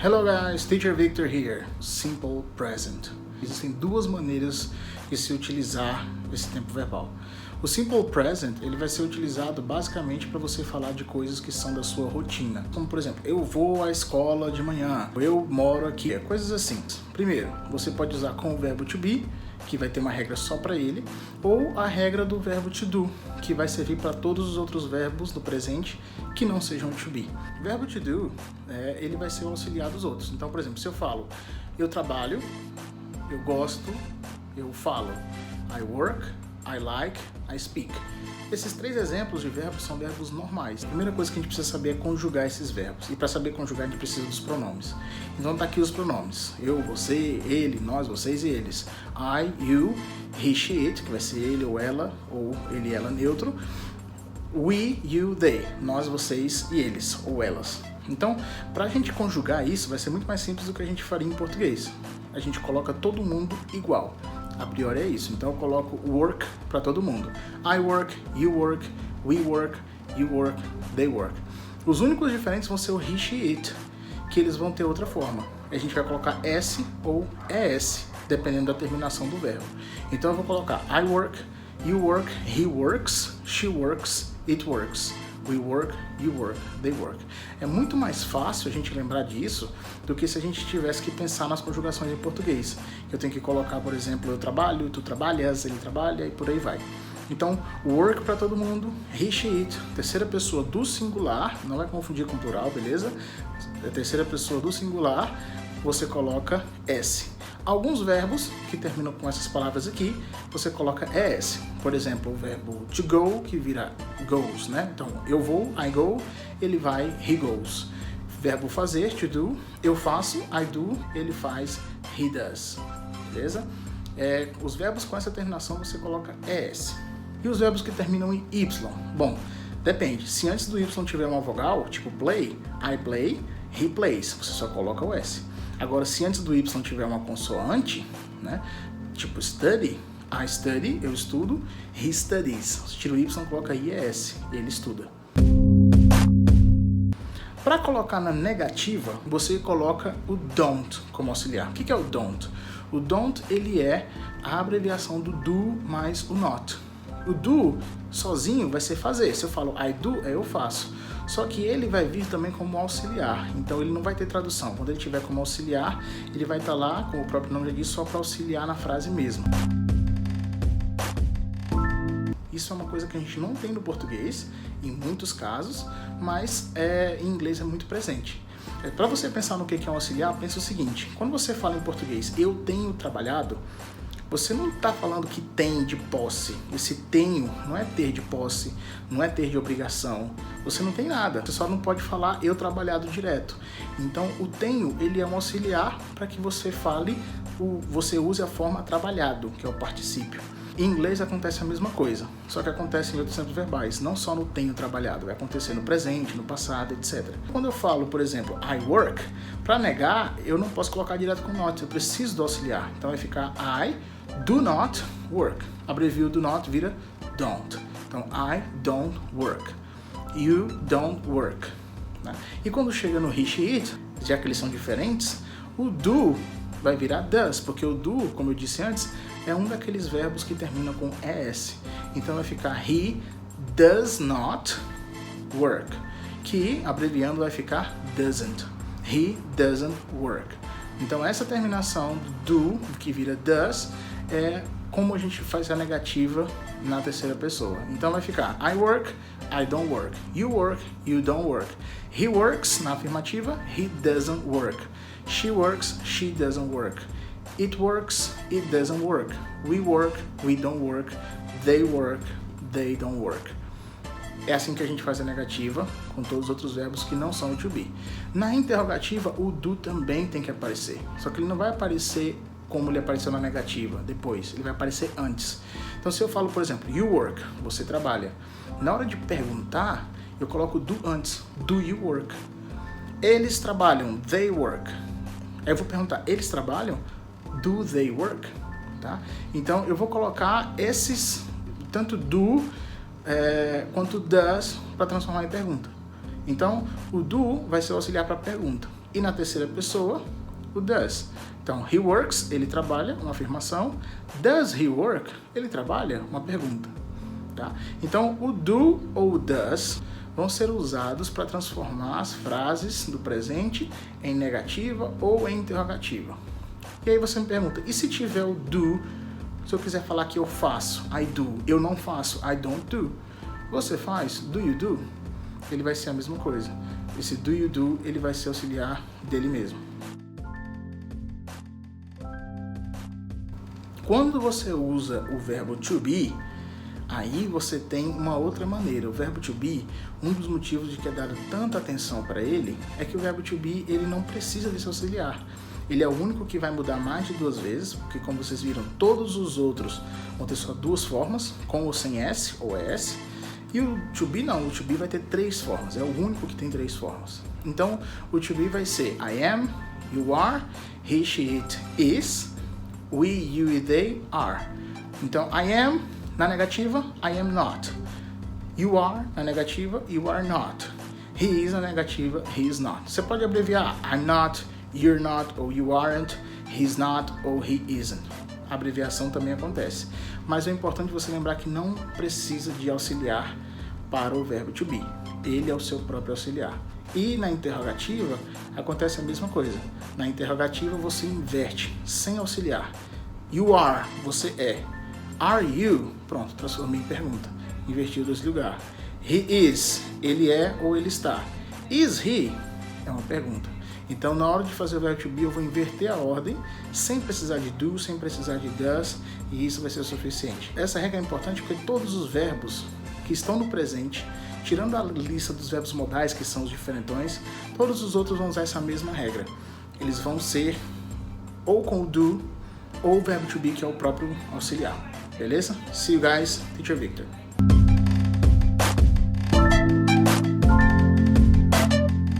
Hello guys, Teacher Victor here. Simple Present. Existem duas maneiras de se utilizar esse tempo verbal. O Simple Present ele vai ser utilizado basicamente para você falar de coisas que são da sua rotina. Como por exemplo, eu vou à escola de manhã, eu moro aqui, coisas assim. Primeiro, você pode usar com o verbo to be, que vai ter uma regra só para ele, ou a regra do verbo to do, que vai servir para todos os outros verbos do presente que não sejam to be. O verbo to do, ele vai ser o auxiliar dos outros. Então, por exemplo, se eu falo, eu trabalho, eu gosto, eu falo, I work, I like, I speak. Esses três exemplos de verbos são verbos normais. A primeira coisa que a gente precisa saber é conjugar esses verbos. E para saber conjugar, a gente precisa dos pronomes. Então tá aqui os pronomes. Eu, você, ele, nós, vocês e eles. I, you, he, she, it, que vai ser ele ou ela, ou ele, ela, neutro. We, you, they. Nós, vocês e eles, ou elas. Então, para a gente conjugar isso, vai ser muito mais simples do que a gente faria em português. A gente coloca todo mundo igual. A priori é isso, então eu coloco work para todo mundo. I work, you work, we work, you work, they work. Os únicos diferentes vão ser o he, she, it, que eles vão ter outra forma. A gente vai colocar S ou ES, dependendo da terminação do verbo. Então eu vou colocar I work, you work, he works, she works, it works. We work, you work, they work. É muito mais fácil a gente lembrar disso do que se a gente tivesse que pensar nas conjugações em português. Eu tenho que colocar, por exemplo, eu trabalho, tu trabalhas, ele trabalha e por aí vai. Então, work para todo mundo, he, she, it, terceira pessoa do singular, não vai confundir com plural, beleza? A terceira pessoa do singular, você coloca S. Alguns verbos que terminam com essas palavras aqui, você coloca ES. Por exemplo, o verbo to go, que vira goes, né? Então, eu vou, I go, ele vai, he goes. Verbo fazer, to do, eu faço, I do, ele faz, he does. Beleza? Os verbos com essa terminação você coloca ES. E os verbos que terminam em Y? Bom, depende. Se antes do Y tiver uma vogal, tipo play, I play, he plays, você só coloca o S. Agora, se antes do Y tiver uma consoante, né, tipo study, I study, eu estudo, he studies. Se tira o Y, coloca IES, ele estuda. Para colocar na negativa, você coloca o don't como auxiliar. O que é o don't? O don't, ele é a abreviação do do mais o not. O do, sozinho, vai ser fazer. Se eu falo I do, eu faço. Só que ele vai vir também como auxiliar, então ele não vai ter tradução. Quando ele tiver como auxiliar, ele vai estar lá, como o próprio nome já diz, só para auxiliar na frase mesmo. Isso é uma coisa que a gente não tem no português, em muitos casos, mas em inglês é muito presente. Para você pensar no que é um auxiliar, pensa o seguinte: quando você fala em português, eu tenho trabalhado, você não está falando que tem de posse. Esse tenho não é ter de posse, não é ter de obrigação. Você não tem nada. Você só não pode falar eu trabalhado direto. Então o tenho, ele é um auxiliar para que você fale, você use a forma trabalhado, que é o particípio. Em inglês acontece a mesma coisa, só que acontece em outros tempos verbais, não só no tenho trabalhado, vai acontecer no presente, no passado, etc. Quando eu falo, por exemplo, I work, para negar, eu não posso colocar direto com not, eu preciso do auxiliar. Então vai ficar I do not work. Abrevio do not, vira don't. Então, I don't work. You don't work. Né? E quando chega no he, she, it, já que eles são diferentes, o do vai virar does, porque o do, como eu disse antes, é um daqueles verbos que terminam com ES. Então vai ficar he does not work, que abreviando vai ficar doesn't. He doesn't work. Então essa terminação do, que vira does, é como a gente faz a negativa na terceira pessoa. Então vai ficar I work, I don't work. You work, you don't work. He works, na afirmativa, he doesn't work. She works, she doesn't work. It works, it doesn't work. We work, we don't work. They work, they don't work. É assim que a gente faz a negativa com todos os outros verbos que não são o to be. Na interrogativa, o do também tem que aparecer. Só que ele não vai aparecer como ele apareceu na negativa, depois. Ele vai aparecer antes. Então, se eu falo, por exemplo, you work, você trabalha. Na hora de perguntar, eu coloco do antes. Do you work? Eles trabalham, they work. Aí eu vou perguntar, eles trabalham? Do they work? Tá? Então, eu vou colocar esses, tanto do quanto does, para transformar em pergunta. Então, o do vai ser auxiliar para a pergunta. E na terceira pessoa, o does. Então, he works, ele trabalha, uma afirmação. Does he work? Ele trabalha, uma pergunta. Tá? Então, o do ou o does vão ser usados para transformar as frases do presente em negativa ou em interrogativa. E aí você me pergunta, e se tiver o do, se eu quiser falar que eu faço, I do, eu não faço, I don't do. Você faz, do you do? Ele vai ser a mesma coisa. Esse do you do, ele vai ser auxiliar dele mesmo. Quando você usa o verbo to be, aí você tem uma outra maneira. O verbo to be, um dos motivos de que é dado tanta atenção para ele, é que o verbo to be, ele não precisa desse auxiliar. Ele é o único que vai mudar mais de 2 vezes, porque como vocês viram, todos os outros vão ter só 2 formas, com ou sem S ou ES. E o to be não, o to be vai ter 3 formas, é o único que tem 3 formas. Então, o to be vai ser I am, you are, he, she, it is, we, you e they are. Então, I am, na negativa, I am not. You are, na negativa, you are not. He is, na negativa, he is not. Você pode abreviar I'm not, you're not, ou you aren't, he's not, ou he isn't. A abreviação também acontece. Mas é importante você lembrar que não precisa de auxiliar para o verbo to be. Ele é o seu próprio auxiliar. E na interrogativa, acontece a mesma coisa. Na interrogativa, você inverte, sem auxiliar. You are, você é. Are you? Pronto, transformei em pergunta. Invertido esse lugar. He is, ele é ou ele está. Is he? É uma pergunta. Então, na hora de fazer o verbo to be, eu vou inverter a ordem, sem precisar de do, sem precisar de does, e isso vai ser o suficiente. Essa regra é importante porque todos os verbos que estão no presente, tirando a lista dos verbos modais, que são os diferentões, todos os outros vão usar essa mesma regra. Eles vão ser ou com o do, ou o verbo to be, que é o próprio auxiliar. Beleza? See you guys, Teacher Victor.